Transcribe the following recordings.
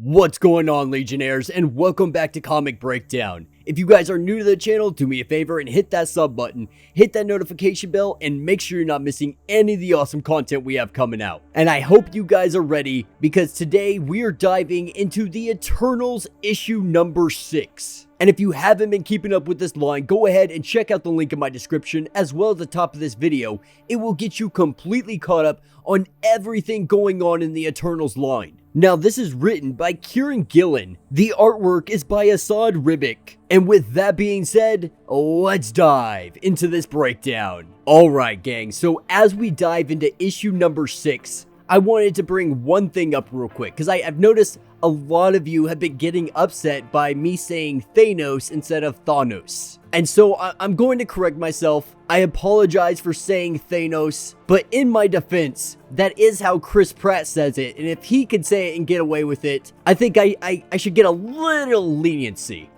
What's going on, Legionnaires, and welcome back to Comic Breakdown. If you guys are new to the channel, do me a favor and hit that sub button, hit that notification bell, and make sure you're not missing any of the awesome content we have coming out. And I hope you guys are ready, because today we are diving into the Eternals issue number 6. And if you haven't been keeping up with this line, go ahead and check out the link in my description as well as the top of this video. It will get you completely caught up on everything going on in the Eternals line. Now, this is written by Kieran Gillen. The artwork is by Asad Ribic. And with that being said, let's dive into this breakdown. Alright gang, so as we dive into issue number 6, I wanted to bring one thing up real quick, because I've noticed a lot of you have been getting upset by me saying Thanos instead of Thanos. And so I'm going to correct myself. I apologize for saying Thanos, but in my defense, that is how Chris Pratt says it, and if he can say it and get away with it, I think I should get a little leniency.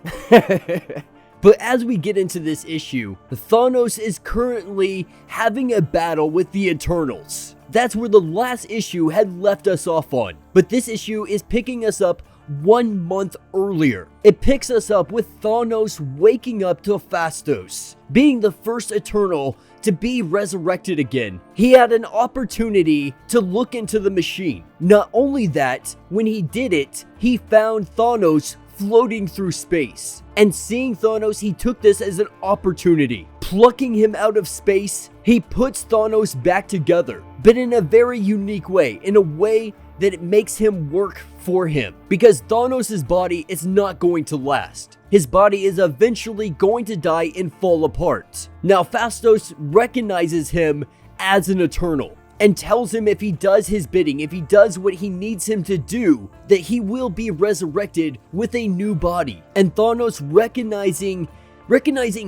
But as we get into this issue, Thanos is currently having a battle with the Eternals. That's where the last issue had left us off on. But this issue is picking us up 1 month earlier. It picks us up with Thanos waking up to Phastos, being the first Eternal to be resurrected again. He had an opportunity to look into the machine. Not only that, when he did it, he found Thanos floating through space. And seeing Thanos, he took this as an opportunity. Plucking him out of space, he puts Thanos back together, but in a very unique way, in a way that it makes him work for him. Because Thanos' body is not going to last. His body is eventually going to die and fall apart. Now, Phastos recognizes him as an Eternal and tells him if he does his bidding, if he does what he needs him to do, that he will be resurrected with a new body. And Thanos recognizing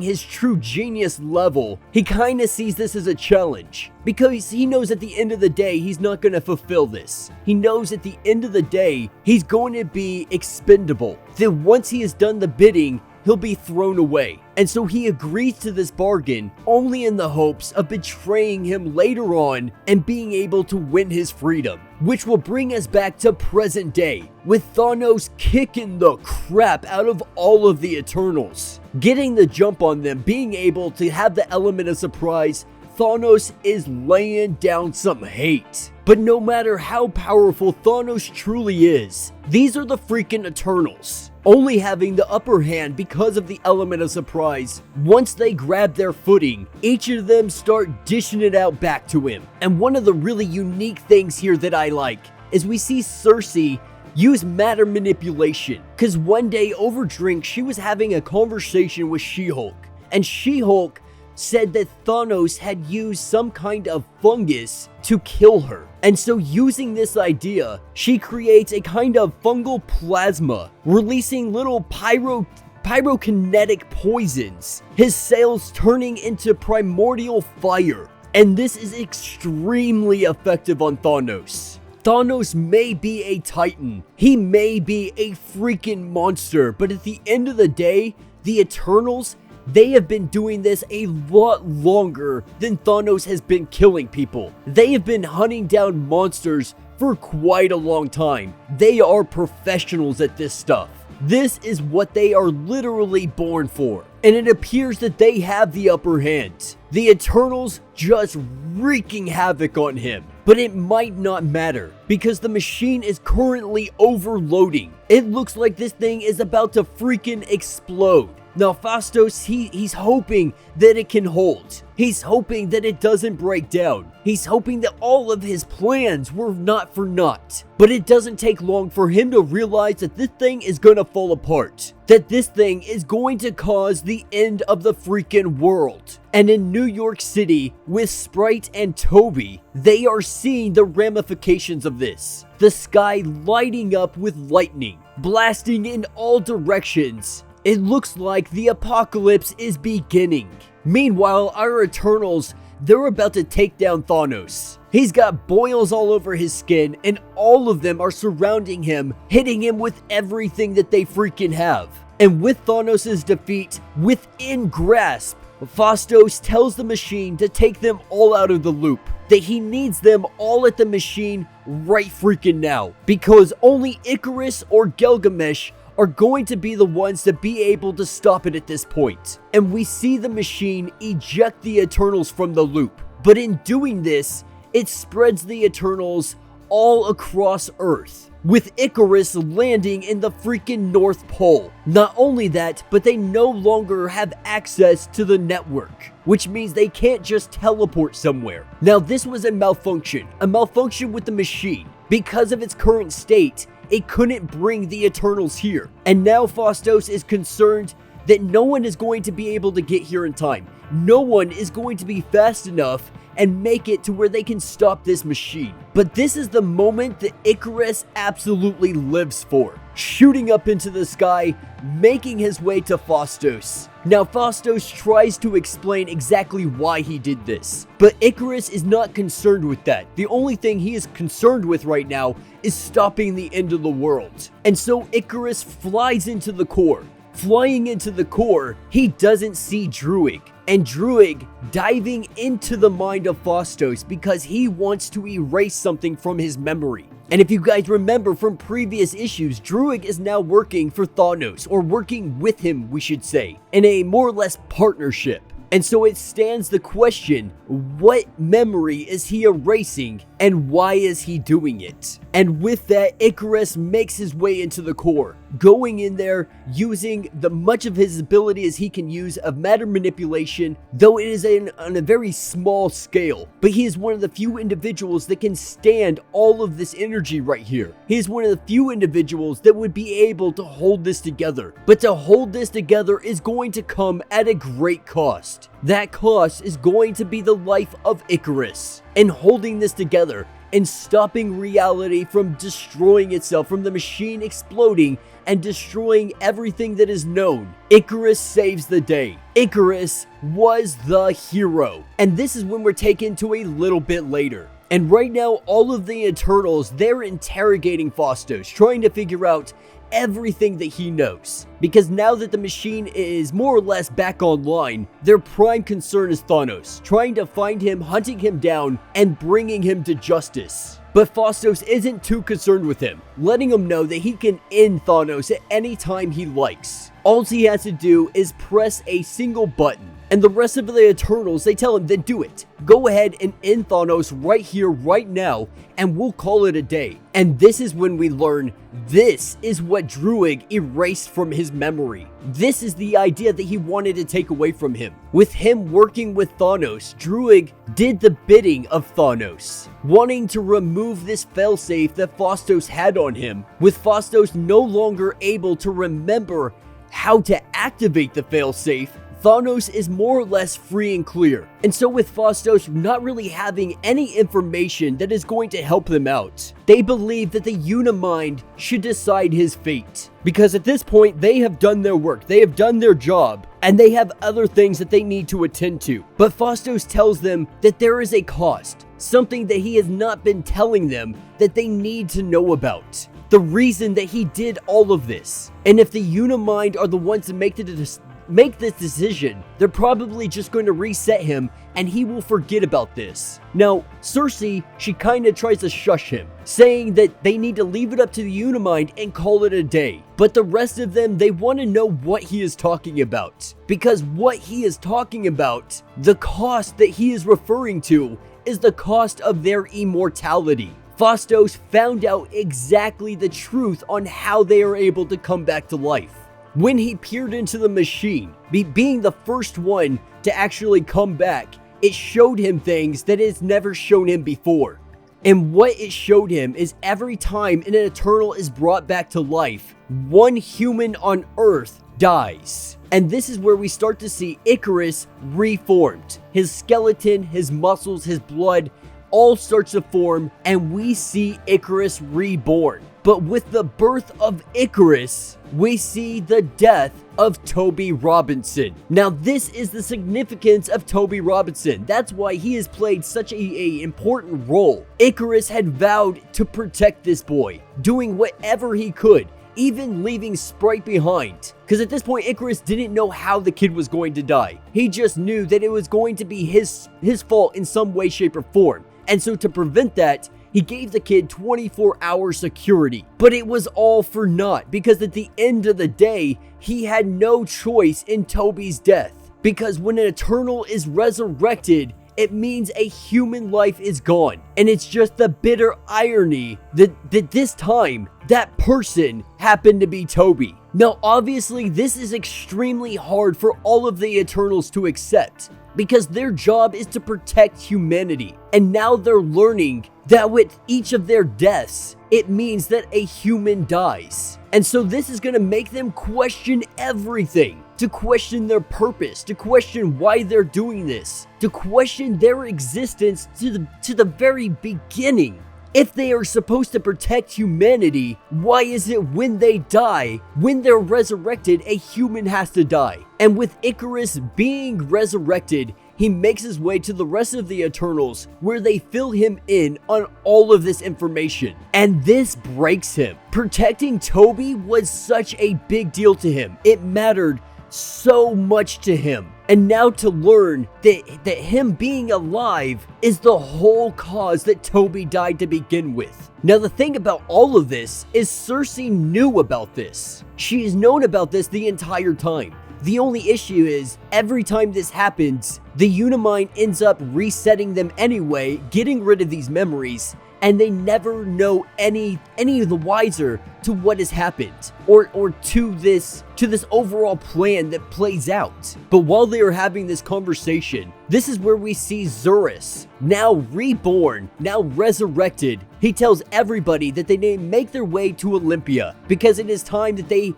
his true genius level, he kind of sees this as a challenge, because he knows at the end of the day he's not going to fulfill this. He knows at the end of the day he's going to be expendable. Then once he has done the bidding, he'll be thrown away. And so he agrees to this bargain only in the hopes of betraying him later on and being able to win his freedom. Which will bring us back to present day, with Thanos kicking the crap out of all of the Eternals. Getting the jump on them, being able to have the element of surprise, Thanos is laying down some hate. But no matter how powerful Thanos truly is, these are the freaking Eternals, only having the upper hand because of the element of surprise. Once they grab their footing, each of them start dishing it out back to him. And one of the really unique things here that I like is we see Cersei use matter manipulation. Because one day over drink, she was having a conversation with She-Hulk, and She-Hulk said that Thanos had used some kind of fungus to kill her. And so using this idea, she creates a kind of fungal plasma, releasing little pyrokinetic poisons, his sails turning into primordial fire. And this is extremely effective on Thanos. Thanos may be a titan, he may be a freaking monster, but at the end of the day, the Eternals, they have been doing this a lot longer than Thanos has been killing people. They have been hunting down monsters for quite a long time. They are professionals at this stuff. This is what they are literally born for. And it appears that they have the upper hand. The Eternals just wreaking havoc on him. But it might not matter, because the machine is currently overloading. It looks like this thing is about to freaking explode. Now Phastos, he's hoping that it can hold. He's hoping that it doesn't break down. He's hoping that all of his plans were not for naught. But it doesn't take long for him to realize that this thing is gonna fall apart. That this thing is going to cause the end of the freaking world. And in New York City, with Sprite and Toby, they are seeing the ramifications of this. The sky lighting up with lightning, blasting in all directions. It looks like the apocalypse is beginning. Meanwhile, our Eternals, they're about to take down Thanos. He's got boils all over his skin, and all of them are surrounding him, hitting him with everything that they freaking have. And with Thanos' defeat within grasp, Phastos tells the machine to take them all out of the loop. that he needs them all at the machine right freaking now, because only Ikaris or Gilgamesh are going to be the ones to be able to stop it at this point. And we see the machine eject the Eternals from the loop, but in doing this, it spreads the Eternals all across Earth, with Ikaris landing in the freaking North Pole. Not only that, but they no longer have access to the network, which means they can't just teleport somewhere. Now, this was a malfunction with the machine. Because of its current state, it couldn't bring the Eternals here. And now Phastos is concerned that no one is going to be able to get here in time. No one is going to be fast enough and make it to where they can stop this machine. But this is the moment that Ikaris absolutely lives for, shooting up into the sky, making his way to Phastos. Now, Phastos tries to explain exactly why he did this, but Ikaris is not concerned with that. The only thing he is concerned with right now is stopping the end of the world. And so Ikaris flies into the core. Flying into the core, he doesn't see Druig, and Druig diving into the mind of Phastos because he wants to erase something from his memory. And if you guys remember from previous issues, Druig is now working for Thanos, or working with him, we should say, in a more or less partnership. And so it stands the question, what memory is he erasing and why is he doing it? And with that, Ikaris makes his way into the core, going in there using the much of his ability as he can use of matter manipulation, though it is on a very small scale. But he is one of the few individuals that can stand all of this energy right here. He is one of the few individuals that would be able to hold this together. But to hold this together is going to come at a great cost. That cost is going to be the life of Ikaris. And holding this together and stopping reality from destroying itself, from the machine exploding and destroying everything that is known, Ikaris saves the day. Ikaris was the hero. And this is when we're taken to a little bit later. And right now, all of the Eternals, they're interrogating Phastos, trying to figure out everything that he knows. Because now that the machine is more or less back online, their prime concern is Thanos, trying to find him, hunting him down, and bringing him to justice. But Phastos isn't too concerned with him, letting him know that he can end Thanos at any time he likes. All he has to do is press a single button. And the rest of the Eternals, they tell him, then do it. Go ahead and end Thanos right here, right now, and we'll call it a day. And this is when we learn this is what Druig erased from his memory. This is the idea that he wanted to take away from him. With him working with Thanos, Druig did the bidding of Thanos, wanting to remove this failsafe that Phastos had on him, with Phastos no longer able to remember how to activate the failsafe. Thanos is more or less free and clear. And so with Phastos not really having any information that is going to help them out, they believe that the Unimind should decide his fate. Because at this point, they have done their work, they have done their job, and they have other things that they need to attend to. But Phastos tells them that there is a cost, something that he has not been telling them that they need to know about. The reason that he did all of this. And if the Unimind are the ones to make this decision, they're probably just going to reset him and he will forget about this. Now, Cersei, she kind of tries to shush him, saying that they need to leave it up to the Unimind and call it a day. But the rest of them, they want to know what he is talking about. Because what he is talking about, the cost that he is referring to, is the cost of their immortality. Phastos found out exactly the truth on how they are able to come back to life. When he peered into the machine, being the first one to actually come back, it showed him things that it's never shown him before. And what it showed him is every time an Eternal is brought back to life, one human on Earth dies. And this is where we start to see Ikaris reformed. His skeleton, his muscles, his blood, all starts to form, and we see Ikaris reborn. But with the birth of Ikaris, we see the death of Toby Robinson. Now, this is the significance of Toby Robinson. That's why he has played such a important role. Ikaris had vowed to protect this boy, doing whatever he could, even leaving Sprite behind. Because at this point, Ikaris didn't know how the kid was going to die. He just knew that it was going to be his fault in some way, shape, or form. And so to prevent that, he gave the kid 24-hour security. But it was all for naught, because at the end of the day, he had no choice in Toby's death. Because when an Eternal is resurrected, it means a human life is gone. And it's just the bitter irony that this time, that person happened to be Toby. Now, obviously, this is extremely hard for all of the Eternals to accept, because their job is to protect humanity. And now they're learning that with each of their deaths, it means that a human dies. And so this is going to make them question everything. To question their purpose, to question why they're doing this, to question their existence to the very beginning. If they are supposed to protect humanity, why is it when they die, when they're resurrected, a human has to die? And with Ikaris being resurrected, he makes his way to the rest of the Eternals, where they fill him in on all of this information. And this breaks him. Protecting Toby was such a big deal to him. It mattered so much to him. And now to learn that him being alive is the whole cause that Toby died to begin with. Now the thing about all of this is Cersei knew about this. She's known about this the entire time. The only issue is, every time this happens, the Unimind ends up resetting them anyway, getting rid of these memories, and they never know any of the wiser to what has happened, or to this overall plan that plays out. But while they are having this conversation, this is where we see Zurus, now reborn, now resurrected. He tells everybody that they need to make their way to Olympia, because it is time that they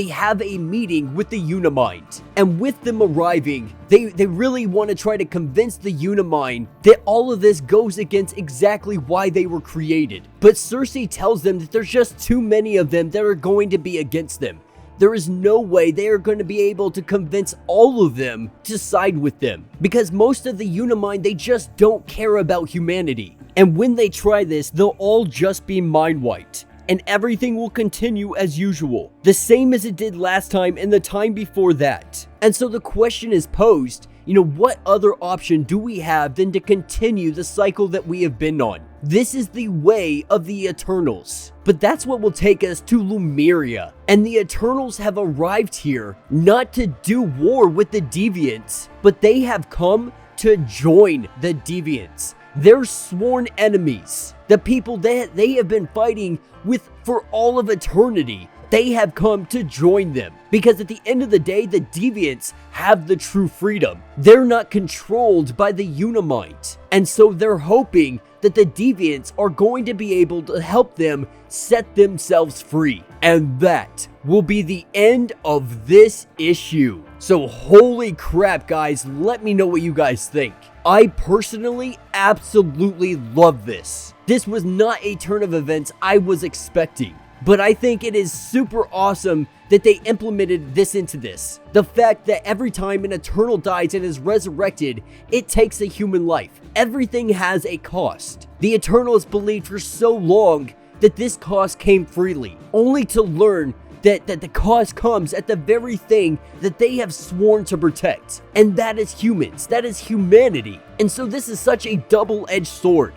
have a meeting with the Unimind. And with them arriving, they really want to try to convince the Unimind that all of this goes against exactly why they were created. But Cersei tells them that there's just too many of them that are going to be against them. There is no way they are going to be able to convince all of them to side with them, because most of the Unimind, they just don't care about humanity. And when they try this, they'll all just be mind-wiped. And everything will continue as usual, the same as it did last time and the time before that. And so the question is posed, what other option do we have than to continue the cycle that we have been on? This is the way of the Eternals. But that's what will take us to Lumeria. And the Eternals have arrived here not to do war with the Deviants, but they have come to join the Deviants. They're sworn enemies. The people that they have been fighting with for all of eternity. They have come to join them. Because at the end of the day, the Deviants have the true freedom. They're not controlled by the Unimind. And so they're hoping that the Deviants are going to be able to help them set themselves free. And that will be the end of this issue. So holy crap, guys, let me know what you guys think. I personally absolutely love this. This was not a turn of events I was expecting, but I think it is super awesome that they implemented this into this. The fact that every time an Eternal dies and is resurrected, it takes a human life. Everything has a cost. The Eternals believed for so long that this cost came freely, only to learn that the cost comes at the very thing that they have sworn to protect. And that is humans. That is humanity. And so this is such a double-edged sword.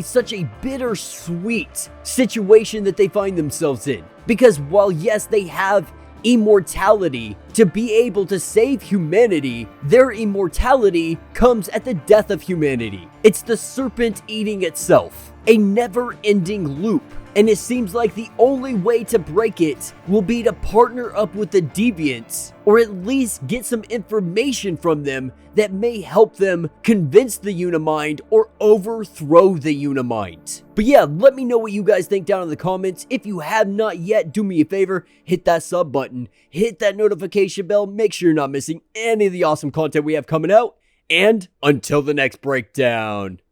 Such a bittersweet situation that they find themselves in. Because while yes, they have immortality to be able to save humanity, their immortality comes at the death of humanity. It's the serpent eating itself. A never-ending loop. And it seems like the only way to break it will be to partner up with the Deviants, or at least get some information from them that may help them convince the Unimind or overthrow the Unimind. But yeah, let me know what you guys think down in the comments. If you have not yet, do me a favor, hit that sub button, hit that notification bell, make sure you're not missing any of the awesome content we have coming out, and until the next breakdown.